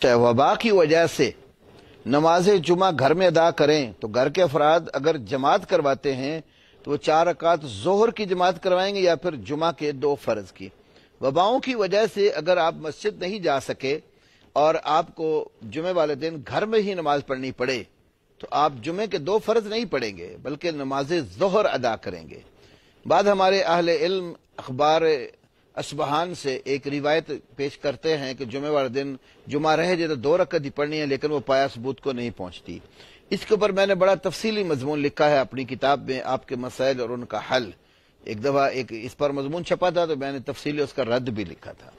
وبا کی وجہ سے نماز جمعہ گھر میں ادا کریں تو گھر کے افراد اگر جماعت کرواتے ہیں تو وہ 4 رکعت ظہر کی جماعت کروائیں گے یا پھر جمعہ کے 2 فرض کی۔ وباؤں کی وجہ سے اگر آپ مسجد نہیں جا سکے اور آپ کو جمعے والے دن گھر میں ہی نماز پڑھنی پڑے تو آپ جمعے کے 2 فرض نہیں پڑھیں گے بلکہ نماز ظہر ادا کریں گے۔ بعد ہمارے اہل علم اخبار اصبہان سے ایک روایت پیش کرتے ہیں کہ جمعے والے دن جمعہ رہ جائے تو 2 رکعت ہی پڑھنی ہے، لیکن وہ پایا ثبوت کو نہیں پہنچتی۔ اس کے اوپر میں نے بڑا تفصیلی مضمون لکھا ہے اپنی کتاب میں، آپ کے مسائل اور ان کا حل۔ ایک دفعہ اس پر مضمون چھپا تھا تو میں نے تفصیلی اس کا رد بھی لکھا تھا۔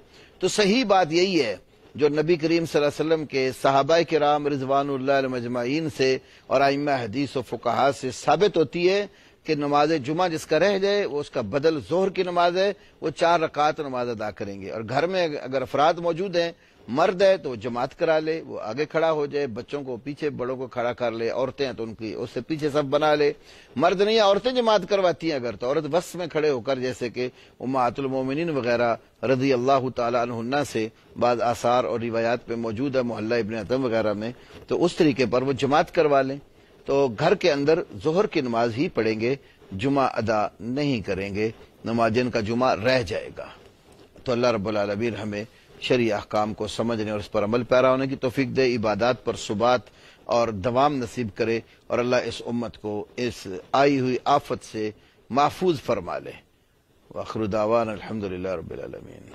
تو صحیح بات یہی ہے جو نبی کریم صلی اللہ علیہ وسلم کے صحابہ کرام رضوان اللہ علیہم اجمعین سے اور ائمہ حدیث و فقہاء سے ثابت ہوتی ہے کہ نماز جمعہ جس کا رہ جائے وہ اس کا بدل ظہر کی نماز ہے، وہ 4 رکعت نماز ادا کریں گے۔ اور گھر میں اگر افراد موجود ہیں، مرد ہے تو وہ جماعت کرا لے، وہ آگے کھڑا ہو جائے، بچوں کو پیچھے، بڑوں کو کھڑا کر لے، عورتیں ہیں تو ان کی اس سے پیچھے صف بنا لے۔ مرد نہیں، عورتیں جماعت کرواتی ہیں اگر تو عورت بس میں کھڑے ہو کر، جیسے کہ امہات المومنین وغیرہ رضی اللہ تعالی عنہن سے بعض آثار اور روایات پہ موجود ہے، محلہ ابن عتم وغیرہ میں، تو اس طریقے پر وہ جماعت کروا لیں تو گھر کے اندر ظہر کی نماز ہی پڑھیں گے، جمعہ ادا نہیں کریں گے، نماز جن کا جمعہ رہ جائے گا۔ تو اللہ رب العالمین ہمیں شرعی احکام کو سمجھنے اور اس پر عمل پیرا ہونے کی توفیق دے، عبادات پر ثبات اور دوام نصیب کرے، اور اللہ اس امت کو اس آئی ہوئی آفت سے محفوظ فرما لے۔ وآخر دعوانا الحمدللہ رب العالمین۔